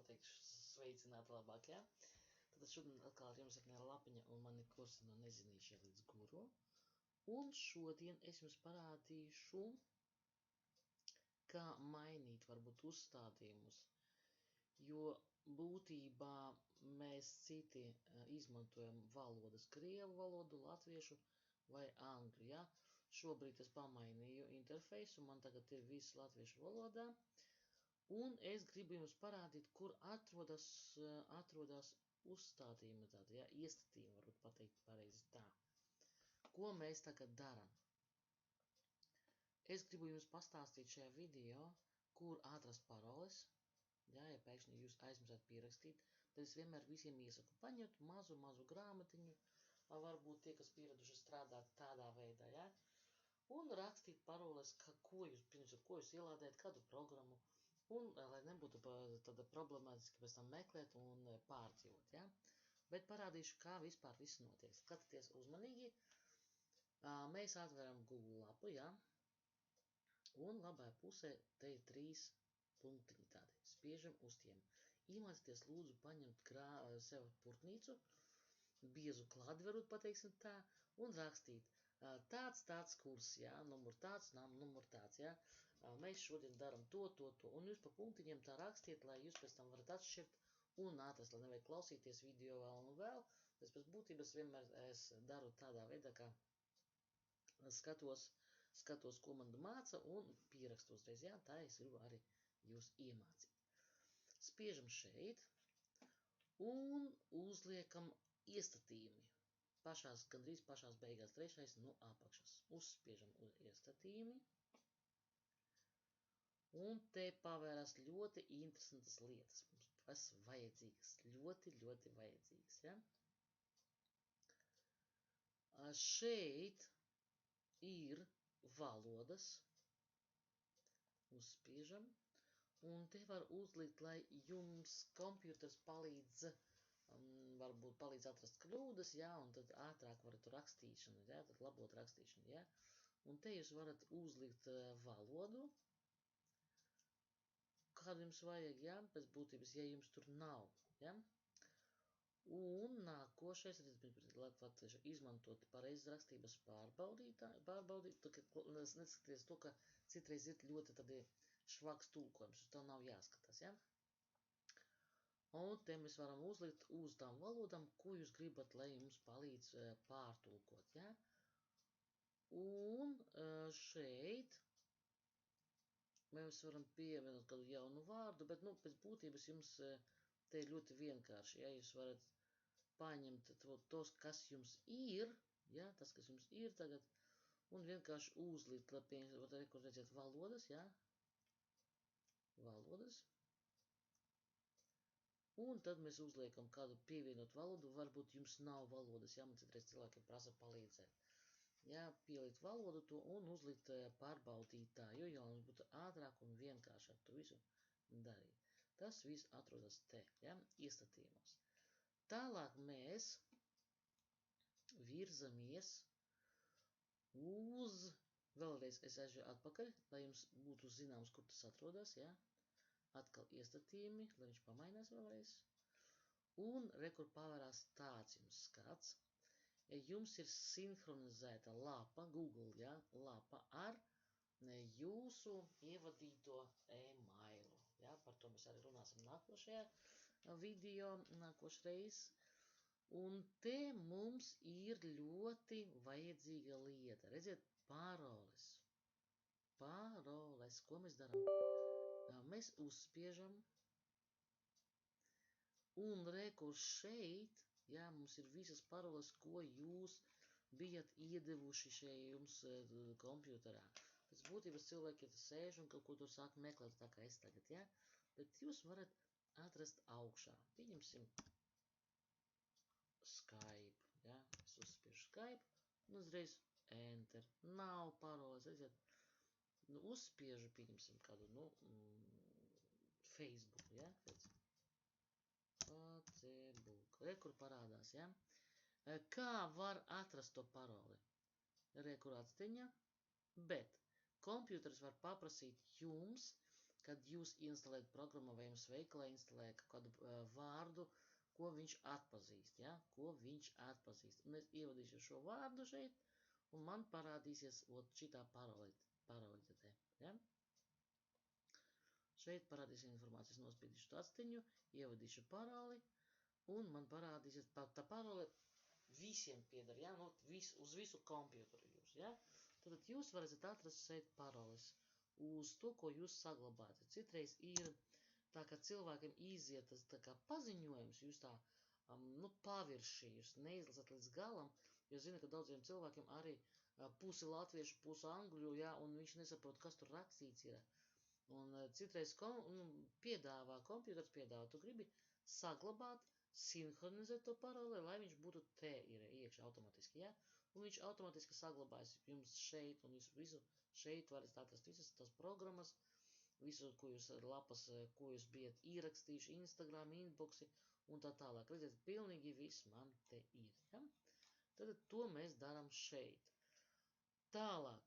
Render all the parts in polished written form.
pateikt sveicināt labāk, ja? Tad šodien atkal ar jums ir Lapiņa un mani kursi no nezinīšie līdz guru. Un šodien es jums parādīšu, kā mainīt varbūt uzstādījumus, jo būtībā mēs citi izmantojam valodas, krievu valodu, latviešu vai angļu, ja? Šobrīd es pamainīju interfeisu, man tagad ir viss latviešu valodā, un es gribu jums parādīt, kur atrodas uzstādījumi tādi, ja? Iestatījumi, varbūt pateikt pareizi tā. Ko mēs tagad daram? Es gribu jums pastāstīt šajā video, kur atrast paroles. Ja pēkšņi jūs aizmirsāt pierakstīt, tad es vienmēr visiem iesaku paņemt mazu grāmatiņu, varbūt tie, kas pieraduši strādāt tādā veidā, ja? Un rakstīt paroles, ko jūs ielādējat, kādu programmu, un lai nebūtu tāda problemātiski pēc tam meklēt un pārdzīvot, ja? Bet parādīšu, kā vispār viss notiek. Skatieties uzmanīgi, mēs atveram Google lapu, ja? Un labajā pusē te ir 3 punktiņi tādi. Spiežam uz tiem. Iemācieties lūdzu paņemt sev purtnīcu, biezu klādi varbūt pateiksim tā, un rakstīt tāds kurs, ja? Numur tāds, ja? Mēs šodien daram to, un jūs pa punktiņiem tā rakstiet, lai jūs pēc tam varat atšķirt un atrast, lai nevajag klausīties video vēl un vēl. Tas pēc būtības vienmēr es daru tādā veidā, kā skatos, ko man māca, un pierakstu uzreiz, ja? Tā es gribu arī jūs iemācīt. Spiežam šeit un uzliekam iestatījumi. Gandrīz pašās beigās, 3. no apakšas. Uzspiežam uz iestatījumi. Un te pavērās ļoti interesantas lietas. Mums vajadzīgas, ļoti vajadzīgas, ja? Šeit ir valodas. Uzspiežam. Un te var uzlikt, lai jums kompjuters palīdz, varbūt palīdz atrast kļūdas, ja, un tad ātrāk varat rakstīšanu, ja, tad labot rakstīšanu, ja. Un te jūs varat uzlikt valodu, kādu jums vajag, ja, pēc būtības, ja jums tur nav, ja. Un nākošais, latviešu izmantot pareizrakstības pārbaudīt, neskaties to, ka citreiz ir ļoti tādi švaks tulkojums, uz tā nav jāskatās, ja? Un te mēs varam uzlikt uz tām valodām, ko jūs gribat, lai jums palīdz pārtulkot, ja? Un šeit mēs varam pievienot kādu jaunu vārdu, bet, pēc būtības jums te ir ļoti vienkārši, ja? Jūs varat paņemt tos, kas jums ir, ja? Tas, kas jums ir tagad, un vienkārši uzlikt, lai redzēt valodas, ja? Valodas. Un tad mēs uzliekam kādu pievienot valodu, varbūt jums nav valodas, ja, man citreiz cilvēkiem prasa palīdzēt. Ja, pielikt valodu to un uzlikt pārbaudītāju, jo mums būtu ātrāk un vienkāršāk to visu darīt. Tas viss atrodas te, ja, iestatījumos. Tālāk mēs virzamies uz, vēlreiz es aizēju atpakaļ, lai jums būtu zināms, kur tas atrodas, ja. Atkal iestatījumi, lai viņš pamainās vēlreiz. Un rekur pavērās tāds jums skats. Jums ir sinhronizēta lapa, Google, ja, lapa ar jūsu ievadīto e-mailu. Ja, par to mēs arī runāsim nākošajā video, nākošreiz. Un te mums ir ļoti vajadzīga lieta. Redziet, paroles. Paroles, ko mēs darām? Mēs uzspiežam, un rekur šeit, jā, mums ir visas paroles, ko jūs bijat iedevuši šeit jums kompjuterā. Pēc būtības cilvēki sēž un kaut ko tur sāk meklēt, tā kā es tagad, jā, bet jūs varat atrast augšā. Pieņemsim Skype, jā, es uzspiežu Skype, un uzreiz Enter. Nav paroles, redziet. Uzspiežu, pieņemsim kādu, Facebook, ja? Facebook. Rekur parādās, ja? Kā var atrast to paroli? Rekur atsteņa, bet kompjuters var paprasīt jums, kad jūs instalējat programmu vai jums veikalā instalē kaut kādu vārdu, ko viņš atpazīst, ja? Ko viņš atpazīst. Un es ievadīšu šo vārdu šeit, un man parādīsies šitā parolīte te, ja? Šeit parādīsies informācijas, nospiedīšu tastiņu, ievadīšu paroli, un man parādīsies, tā parole visiem pieder, ja? Nu, uz visu kompjuteru jūs, ja? Tad jūs varat atrast šeit paroles uz to, ko jūs saglabājat. Citreiz ir tā, ka cilvēkiem iziet tas tā kā paziņojums, jūs tā, paviršī, jūs neizlasat līdz galam, jo zinu, ka daudziem cilvēkiem arī pusi latviešu, pusi angļu, ja, un viņš nesaprot, kas tur rakstīts ir. Un citreiz kompjuters piedāvā, tu gribi saglabāt, sinhronizēt to paroli, lai viņš būtu te ir iekšā automatiski, ja? Un viņš automatiski saglabājas jums šeit, un jūs visu šeit varat atrast visas tās programmas, visu, ko jūs lapas, ko jūs bijat ierakstījuši, Instagram, inboxi un tā tālāk. Redziet, pilnīgi viss man te ir, ja? Tad to mēs darām šeit. Tālāk.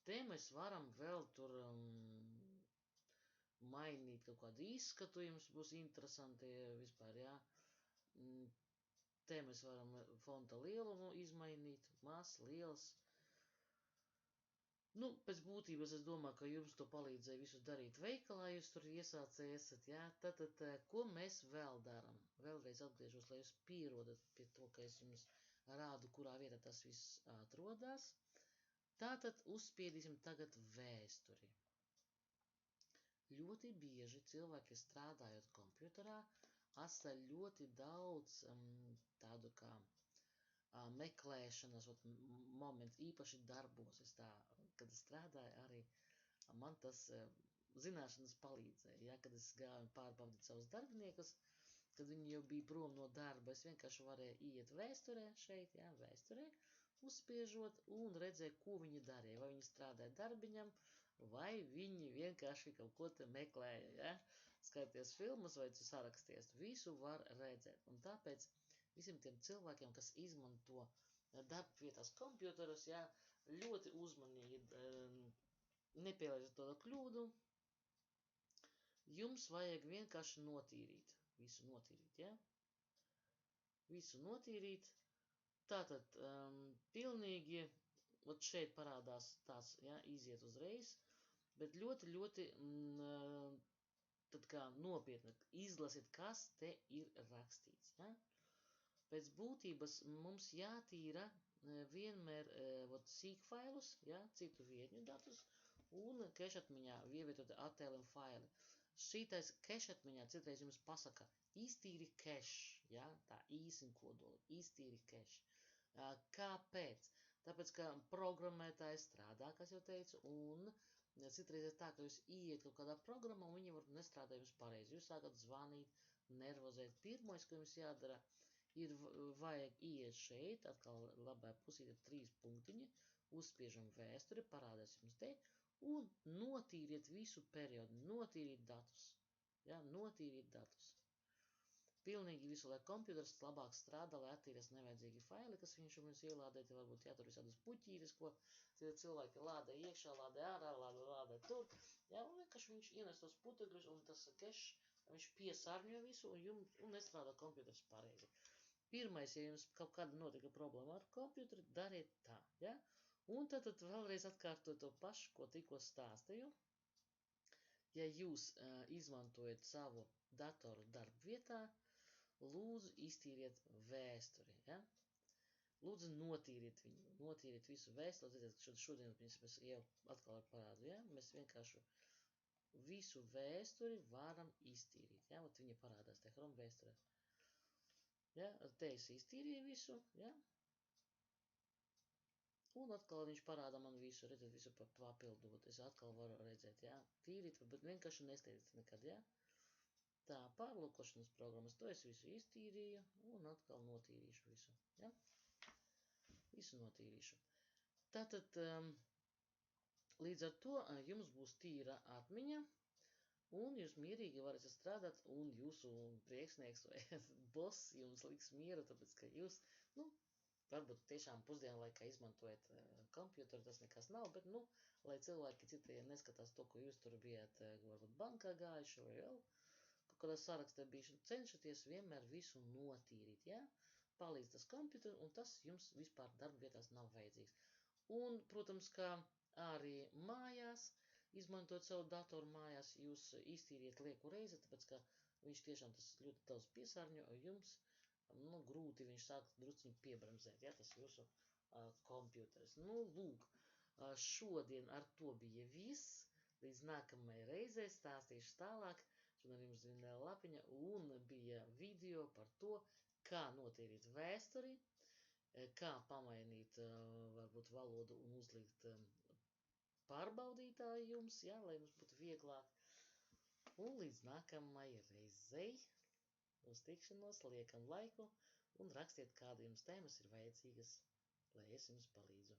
Te mēs varam vēl tur mainīt kaut kādu izskatu, jums būs interesanti vispār, jā. Te mēs varam fonta lielumu izmainīt, mazs, liels. Nu, pēc būtības es domāju, ka jums to palīdzēja visu darīt veikalā, jūs tur iesācēji esat, jā. Tātad, ko mēs vēl daram? Vēlreiz atgriežos, lai jūs pierodat pie to, ka es jums rādu, kurā vietā tas viss atrodas. Tātad uzspiedīsim tagad vēsturi. Ļoti bieži cilvēki strādājot kompjuterā atstāja ļoti daudz tādu kā meklēšanas moments, īpaši darbos. Kad es strādāju arī, man tas zināšanas palīdzēja, ja, kad es gāju pārbaudīt savus darbiniekus, kad viņi jau bija prom no darba, es vienkārši varēju iet vēsturē šeit, ja, vēsturē, uzspiežot un redzēju, ko viņi darīja, vai viņi strādāja darbiņam, vai viņi vienkārši kaut ko te meklēja, ja, skaties filmas vai tu saraksties, visu var redzēt, un tāpēc visiem tiem cilvēkiem, kas izmanto darbvietās kompjuterus, ja, ļoti uzmanīgi nepielaižat to kļūdu, jums vajag vienkārši notīrīt, visu notīrīt, ja, visu notīrīt, tātad pilnīgi, šeit parādās tās, ja, iziet uzreiz, bet ļoti, tad kā nopietni izlasiet, kas te ir rakstīts, ja. Pēc būtības mums jātīra vienmēr sīkfailus, ja, citu vietņu datus, un kešatmiņā ievietot attēlim faili. Šitais kešatmiņā citreiz jums pasaka, iztīri cache, ja, tā īsim kodoli, iztīri cache. Kāpēc? Tāpēc, ka programmētāji strādā, kas jau teicu, un citreiz ir tā, ka jūs ieiet kaut kādā programmā, un viņi var nestrādā jums pareizi. Jūs sākat zvanīt, nervozēt. Pirmais, ko jums jādara, ir vajag ieiet šeit, atkal labā pusīte 3 punktiņi, uzspiežam vēsturi, parādās jums te, un notīriet visu periodu, notīrīt datus. Ja, notīrīt datus. Pilnīgi visu, lai kompjuters labāk strādā, lai attīrās nevajadzīgi faili, kas viņš jums ielādēt, varbūt jātur visādas puķītes, ko cilvēki lādē iekšā, lādē ārā, lādē tur. Ja, un vienkārši viņš ienes tos putekļus, un tas cache, viņš piesārņo visu, un nestrādā kompjuters pareizi. Pirmais, ja jums kaut kāda notika problēma ar kompjuteri, dariet tā, ja? Un tad vēlreiz atkārtot to pašu, ko tikko stāstīju. Ja jūs izmantojat savu datoru darba vietā, lūdzu iztīriet vēsturi, ja? Lūdzu notīriet viņu, notīriet visu vēsturi, šodien mēs jau atkal parādu, ja? Mēs vienkārši visu vēsturi varam iztīrīt, ja? Ot viņa parādās te Chrome vēsturē. Ja? Te es iztīrīju visu, ja? Un atkal viņš parāda man visu, redzēt, visu papildot, es atkal varu redzēt, ja? Tīrīt, bet vienkārši nesteidzat nekad, ja? Tā, pārlūkošanas programmas, to es visu iztīrīju, un atkal notīrīšu visu, ja? Visu notīrīšu. Tātad, līdz ar to jums būs tīra atmiņa, un jūs mierīgi varat strādāt, un jūsu priekšnieks vai boss jums liks mieru, tāpēc, ka jūs, varbūt tiešām pusdienlaikā izmantojat kompjuteru, tas nekas nav, bet, nu, lai cilvēki citie neskatās to, ko jūs tur bijat, varbūt bankā gājuši vai vēl kaut kādā sarakstā bijuši, cenšaties vienmēr visu notīrīt, ja? Palīdz tas kompjuters, un tas jums vispār darba vietās nav vajadzīgs. Un, protams, kā arī mājās, izmantojot savu datoru mājās, jūs iztīriet lieku reizi, tāpēc, ka viņš tiešām tas ļoti daudz piesārņo, jums, nu, grūti viņš sāk drusciņi piebremzēt, ja, tas jūsu kompjuters. Nu, lūk, šodien ar to bija viss, līdz nākamajai reizei stāstīšu tālāk, šodien jums Zvinēla Lapiņa, un bija video par to, kā notīrīt vēsturi, kā pamainīt, varbūt, valodu un uzlikt pārbaudītāju jums, ja, lai jums būtu vieglāk. Un līdz nākamajai reizei, uz tikšanos, liekam laiku un rakstiet, kāda jums tēmas ir vajadzīgas, lai es jums palīdzu.